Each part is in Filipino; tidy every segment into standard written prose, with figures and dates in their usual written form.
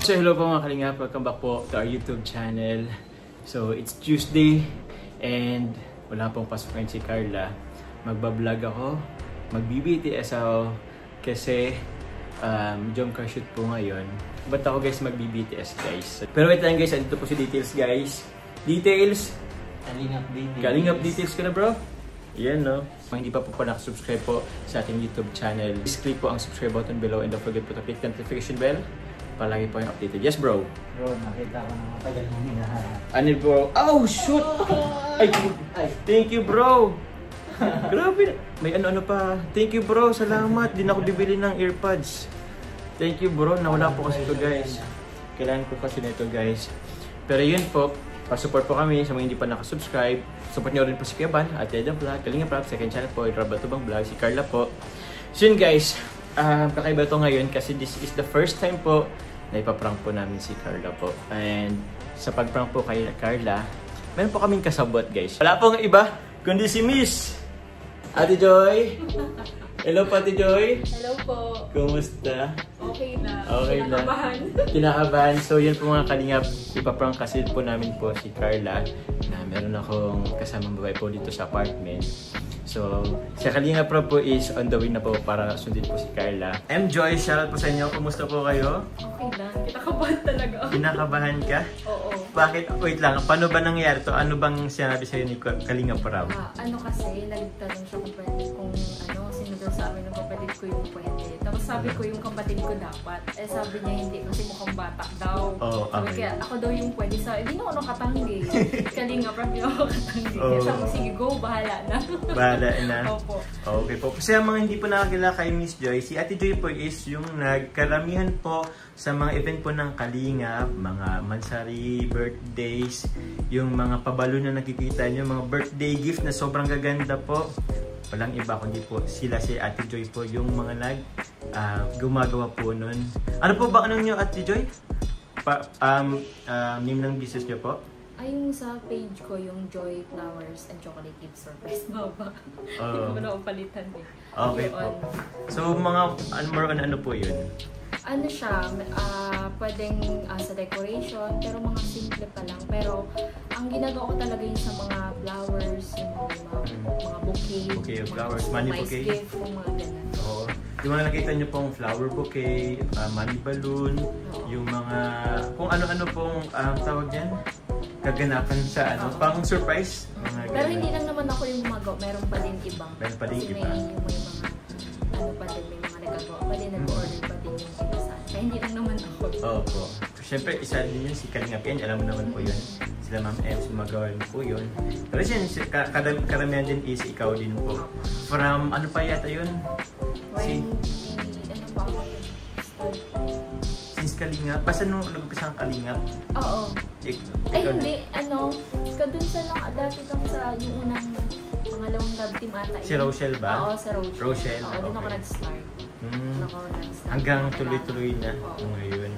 So hello po mga kalingap, welcome back po to our YouTube channel. So it's Tuesday and wala pong pasok ngayon si Carla. Magbablog ako, mag-BBTS ako kasi jump car shoot po ngayon. Ba't ako guys mag-BBTS guys? Pero wait lang guys, andito po si Details guys. Details! Kalingap Details ka na bro? Yan no. Kung hindi pa po nakasubscribe po sa ating YouTube channel, please click po ang subscribe button below and don't forget po to click the notification bell. Palagi po yung updated. Yes bro? Bro, nakita ko na matagal mong hinahanap. Ano bro? Oh shoot! Ay, thank you bro! Grabe! May ano pa. Thank you bro, salamat. Di na ako bibili ng earpods. Thank you bro, nawala po kasi ito guys. Kailangan ko kasi nito guys. Pero yun po, pa-support po kami sa mga hindi pa nakasubscribe. Support nyo rin po si Keban, Ate Eda Vlog, Kalinga Prab, second channel po, Rabatubang Vlog, si Carla po. So yun guys, kakaiba ito ngayon kasi this is the first time po na ipaprank po namin si Carla po. And sa pagprank po kay Carla, meron po kaming kasabot guys. Wala pong iba, kundi si Miss Ate Joy. Hello po Ate Joy. Hello po. Kumusta? Okay na. Okay na. Kinakabahan. So yun po mga kalingap, ipaprank kasi po namin po si Carla na meron akong kasamang babae po dito sa apartment. So, si Kalinga Pro po is on the way na po para sundin po si Carla. Joy, shoutout po sa inyo. Kumusta po kayo? Okay lang. Kinakabahan talaga. Kinakabahan ka? Oo. Bakit? Wait lang. Paano ba nangyari to? Ano bang sinabi sa'yo ni Kalinga Pro? Ano kasi, nagtanong siya kung pwede kung sino daw sa amin ng kapatid ko yung pwede. Tapos sabi ko yung kapatid ko dapat. Eh sabi niya hindi kasi mukhang bata daw. Oh, okay. Sabi kaya ako daw yung pwede sa, hindi na ako nakatanggi. Kalinga Pro, hindi ako nakatanggi. Kaya sabi ko, sige go, bahala na. Bahala na? Opo. Okay po. Kasi ang mga hindi po nakakilala kay Miss Joy, si Ate Joy po is yung nagkaramihan po sa mga event po ng Kalinga, mga mansari, birthdays, yung mga pabalo na nakikita nyo, mga birthday gift na sobrang gaganda po. Walang iba kundi po sila si Ate Joy po yung mga gumagawa po nun. Ano po ba nyo Ate Joy? Name ng business nyo po? Ay, yung sa page ko, yung Joy Flowers and Chocolate Gift Surprise. Baba. Hindi ko na palitan eh. Okay po. So, mga more on ano po yun? Ano siya, pwedeng sa decoration, pero mga simple pa lang. Pero, ang ginagawa ko talaga yung sa mga flowers, yung mga bouquet. Bouquet of flowers, money bouquet. Gift, yung mga ganun. Oo. Yung mga nakita nyo pong flower bouquet, money balloon, yung mga, kung ano-ano pong tawag yan, kaganapan sa pang surprise. Pero hindi lang naman ako yung gumagawa, meron pa din ibang. Meron pa din iba. May mga, pa din, may mga nagagawa pa din, nag-order pa din yung iba sa akin. Kaya hindi lang naman ako. Opo. Siyempre, isa din yun si Kalinga Pian, alam mo naman po yun. Sila Ma'am M, sumagawa rin po yun. Pero yun, karamihan din is ikaw din po. From, ano pa yata yun? Ano pa ako? Since Kalinga, basta nung nag-umpisa ang Kalinga? Oo. Ay hindi, dun sa lang, dati kang sa yung unang pangalawang love team ata. Si Rochelle ba? Oo, sa Rochelle. Rochelle, Oo, dun ako nag-start. Hanggang tuloy-tuloy na ngayon.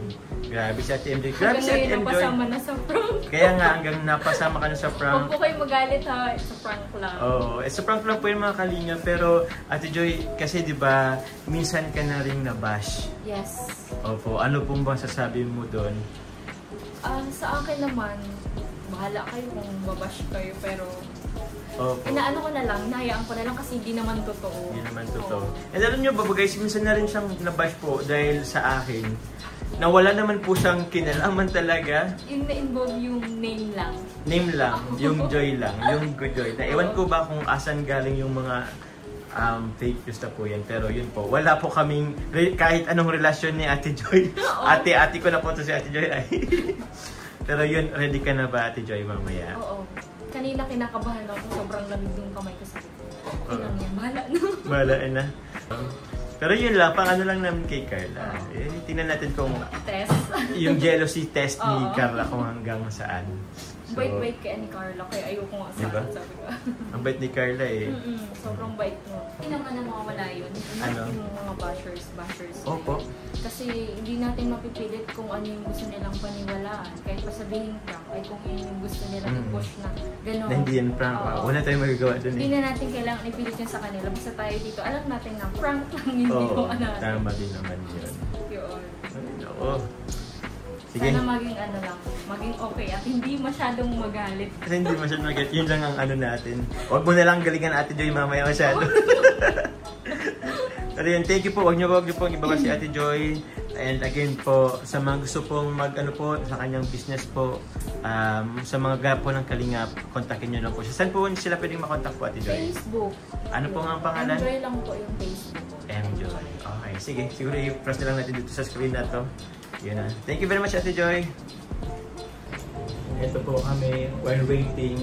Grabe si Ate MJ. Grabe si Ate MJ. Napasama na sa prank. Kaya nga, hanggang napasama ka na sa prank. Huwag po kayo magalit ha, sa prank lang. Oo, sa prank lang po yung mga Kalinga. Pero Ate Joy, kasi di ba minsan ka na rin nabash. Yes. Opo, ano pong bang sasabi mo doon? Sa akin naman, bahala kayo kung babash kayo, pero inaano ko na lang, nahayaan ko na lang kasi hindi naman totoo. Hindi naman totoo. And alam nyo ba guys, minsan na rin siyang nabash po dahil sa akin, na wala naman po siyang kinalaman talaga. Yung na-involve yung name lang. Name lang, yung Joy lang, yung Good Joy. Ewan ko ba kung asan galing yung mga fake news na po yan. Pero yun po, wala po kaming kahit anong relasyon ni Ate Joy. Ate ko na po to si Ate Joy. Pero yun, ready ka na ba Ate Joy mamaya? Oo. Kanina kinakabahan ako, sobrang lamig yung kamay ko sa likod. Ilang yan, bahala na. Bahala na. Pero yun lang, pang ano lang namin kay Carla. Tingnan natin kung yung jealousy test ni Carla kung hanggang saan. So, bait-bait kaya ni Carla, kaya ayoko nga sa akin, sabi ko. Ang bait ni Carla eh. Sobrang bait mo. Hindi naman na mawawala yun. Ano? Yung mga bashers. Opo. Kasi hindi natin mapipilit kung ano yung gusto nilang paniwalaan. Kahit pa sabihin prank, ay kung yun yung gusto nilang i-push na gano'n. Na hindi yan prank. Wala tayong magagawa dun eh. Hindi na natin kailangan ipilit yun sa kanila. Basta tayo dito, alam natin na prank lang, hindi ko ano. Tama din naman yun. Yun. Oo. Sige. Sana maging ano lang, maging okay at hindi masyadong magalit. Kasi hindi masyadong mag-get. Yun lang ang ano natin. Huwag mo na lang galingan Ate Joy mamaya masyado. Pero yun, thank you po. Huwag niyo pong ibaba si Ate Joy. And again po, sa mga gusto pong mag-ano po sa kanyang business po, sa mga gapo ng Kalingap, kontakin niyo lang po siya. Saan po sila pwedeng makontak po, Ate Joy? Facebook. Ano po nga ang pangalan? Enjoy lang po yung Facebook. Enjoy. Okay, sige. Siguro i-press na lang natin dito sa screen na to. Yun na. Thank you very much, Ate Joy. Ito po kami while waiting.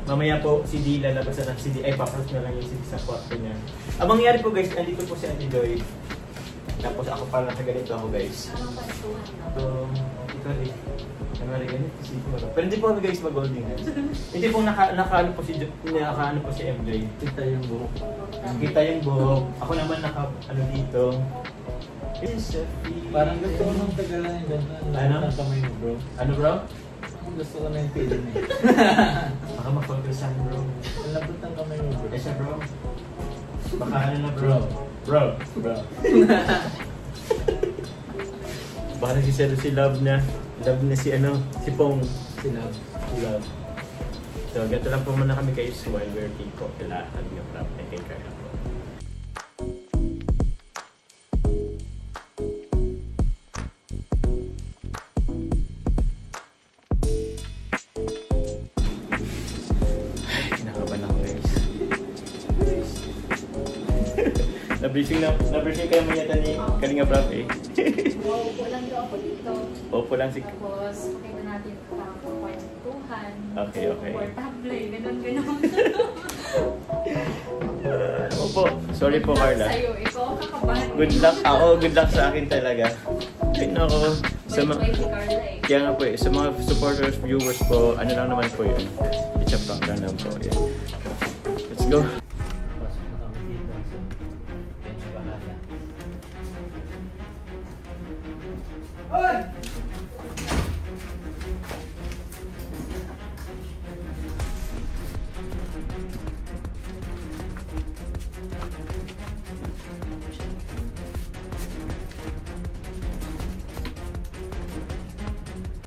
Mamaya po si D lalabasan ng CD. Ay, papros na lang yung CD sa kwarto niya. Ang mangyayari po guys, andito po si Ate Joy. Tapos ako pala sa ganito ako guys. Anong pantuhan no? So, ito rin. Ano rin ganito? Pero hindi po kami guys mag-holding hands. Hindi po nakaano po si MJ. Kita yung buhok. Kita yung buhok. Ako naman ano dito. Parang gusto ko nung tagalan yung ganda. Ano? Ang kamay mo, bro. Ano bro? Gusto ko na yung feeling eh. Baka ma-focus ang bro. Ang lambot ng kamay mo, bro. Yes, bro. Baka ano na bro. Bro. Baka nagsisero si Love na. Love na si ano, si Pong. Si Love. Si Love. So, gato lang po muna kami guys while we're waiting po. Kailangan ng prop na kay Carla po. Na-briefing kayo mo yata ni Kalinga Prop eh. Opo lang daw ako dito. Opo lang si... Tapos, pakita natin parang kwentuhan. Okay. Portable, ganun. Opo. Sorry po, Carla. Sa'yo, ikaw kakabahan. Good luck. Good luck sa akin talaga. Ay, nako. Sa mga... Si Carla eh. Kaya nga po eh, sa mga supporters, viewers po, ano lang naman po yun. It's a prank lang naman po. Yeah. Let's go.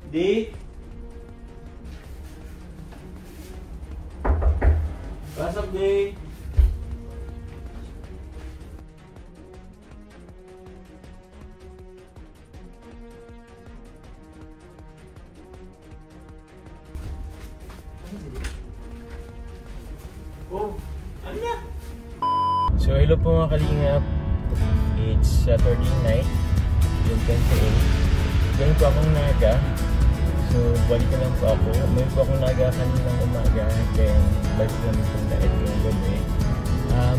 Di. Pasok, Di. Oh, ano na? So, hello po mga Kalingap. It's Saturday night, June 28. Ganun po akong naga. So, balik na lang po ako. Mayroon po akong naga kaninang umaga. Then, balik namin po na ito yung gabi.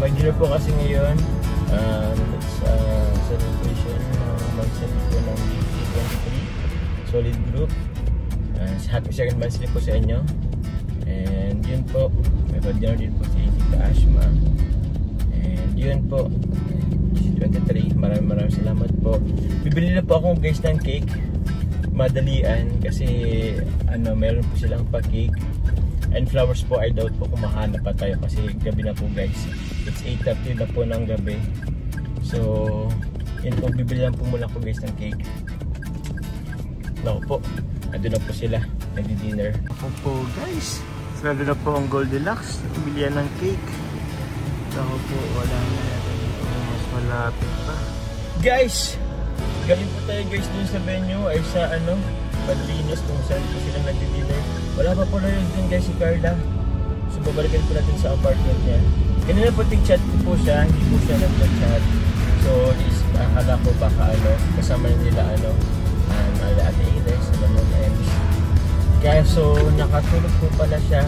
May dinner po kasi ngayon. It's celebration ng monthly po ng BC23 Solid Group. Happy second monthly po sa inyo. And yun po, may dinner din po si Tita Ashma. And yun po, BC23. Maraming salamat po. Bibili na po ako guys ng cake. Madalian kasi meron po silang pa-cake and flowers po. I doubt po kung mahanap pa tayo kasi gabi na po guys. It's 8:30 na po ng gabi. So yun po, bibili lang po muna ko guys ng cake. Naku po, andun na po sila, nagdi-dinner. Ako po guys, sarado na po ang Goldilocks. Bilihan ng cake. Naku po, wala na natin mas malapit pa guys. Galing po tayo guys dun sa venue ay sa Padrinos kung saan po sila nagdi-dinner. Wala pa po na yun din guys si Carla. So babalikan po natin sa apartment niya. Kanina po chat ko po siya, hindi po siya nag-chat. So akala ko baka kasama nila Ate Ines, kaya so nakatulog po pala siya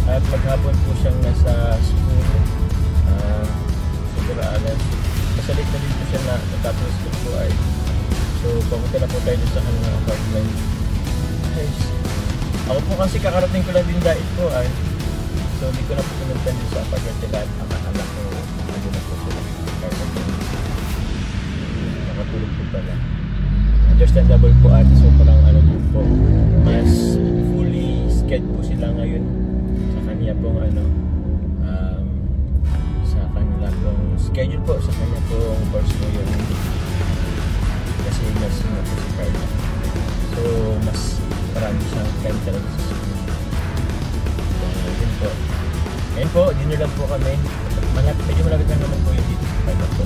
at maghapon po siyang nasa school. Siguro masalit na din po siya na natapos school po ay. So, papunta na po tayo sa kanilang apartment. Guys, ako po kasi kakarating ko lang din dait po ay. So, hindi ko na po pinuntan din sa apartment nila at anak ko. Ano na po sila. Nakatulog po pala. Understandable po at so parang po. Mas fully scheduled po sila ngayon sa kanya pong sa kanila pong schedule po. Sa kanya pong course po yun. Kasi nurse na po si Carla. So So, mas marami siyang time talaga sa school. So, yun po. Ngayon po, dinner lang po kami. Medyo malapit lang naman po yung dito sa Pilot po.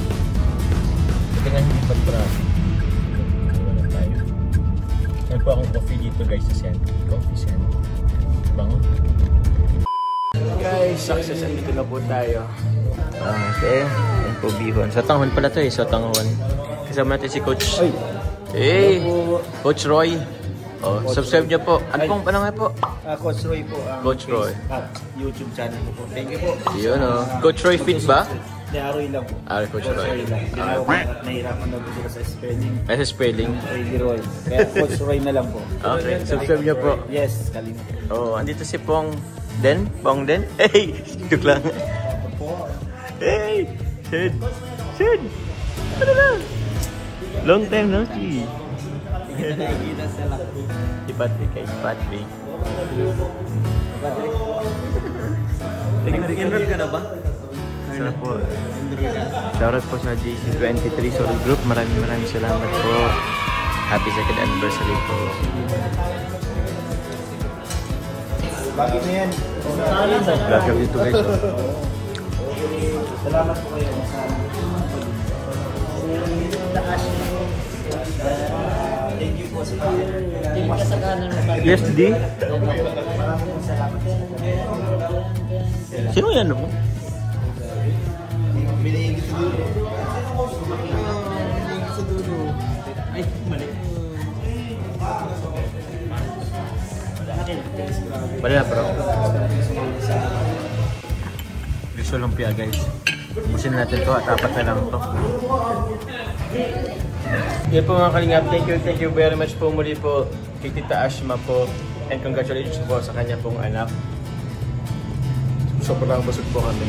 Kasi nga hindi pag-traffic. Wala tayo. Ngayon po akong coffee dito guys sa Sentry. Coffee Sentry. Bango. Guys, success. Andito na po tayo. Okay. Yan po bihon. Sa tanghon pala to eh. Sa tanghon. Kasama natin si Coach. Hey! Coach Roy. Oh, subscribe niyo po. Ano nga po? Coach Roy po. Coach Roy. YouTube channel ko po. Thank you po. Yun oh. Coach Roy Fit ba? Hindi, Roy lang po. Coach Roy. Nahirapan na po sila sa spelling. Sa spelling? Roy. Kaya Coach Roy na lang po. Okay. Subscribe niyo po. Yes, kalim. Oh, andito si Pong Den. Pong Den. Hey! Joke lang. Hey! Sid! Sid! Ano na? Long time no see. Nakikita sila. Si Patrick kay Patrick. Nag-enroll ka na ba? Sana po. Shoutout po sa JC23 Solid Group. Maraming salamat po. Happy 2nd anniversary po. Bakit na yan? Vlog up dito guys. Salamat po kayo. Thank you po sa pagkakas. Yes, D. Sino yan mo? Binigay sa dulo. Sa dulo. Ay, mali. Mali na bro. Visual lumpia guys. Busin natin to at apat na lang to. Yan po mga kalingap, thank you very much po muli po kay Tita Ashma po and congratulations po sa kanya pong anak. Sobrang busog po kami.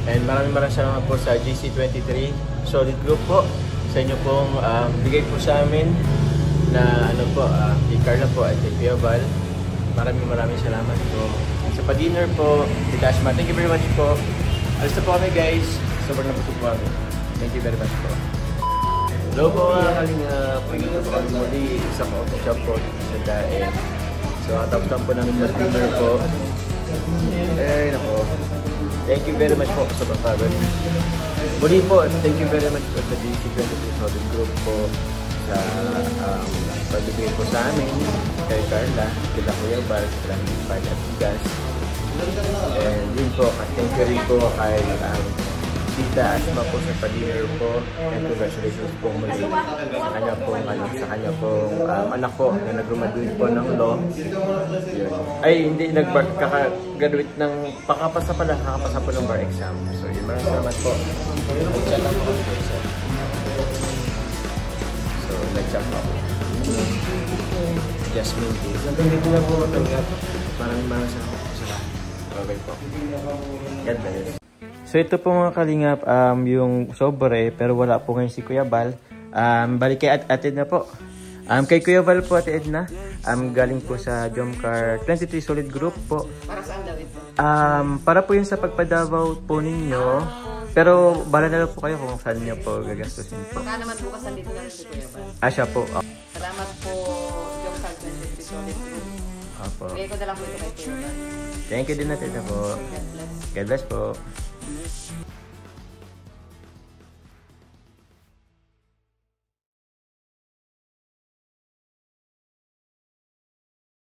And maraming salamat po sa JC23 Solid Group po sa inyo pong bigay po sa amin na ano po, kay Carla po at kay Pia Val. Maraming salamat po. Sa pa-dinner po, Tita Ashma, thank you very much po. Alis na po kami guys. Sobrang nabusog po kami. Thank you very much po. Hello po mga kalingap. Pagkita po kami muli sa coffee shop po sa Daen. So tapos lang po namin mag-dinner po. Eh nako. Thank you very much po sa pagpapagod. Muli po, thank you very much po sa JC23 Solid Group po sa pagbibigay po sa amin kay Carla, kila Kuya Bar, kila Hipag at Gas. And yun po, thank you rin po kay Tita Ashma po sa pa-dinner po and congratulations po muli sa kanya pong anak po na nag-graduate po ng law. Yun. Ay hindi nag-graduate ng kakapasa po ng bar exam. So yun, maraming salamat po. So nag-chat po. Jasmine po. Dito na po maraming salamat po sa lahat. Okay po. God bless. So ito po mga kalingap, yung sobre, pero wala po ngayon si Kuya Val. Balik kay Ate Edna po. Kay Kuya Val po, Ate Edna, galing po sa Jomcar 23 Solid Group po. Para saan daw ito? Para po yun sa pagpadavaw po ninyo. Pero bala na lang po kayo kung saan nyo po gagastusin po. Baka naman bukas nandito lang si Kuya Val. Siya po. Salamat po, Jomcar 23 Solid Group. Opo. Bigay ko na lang po ito kay Kuya Val. Thank you din natin po. God bless. God bless po.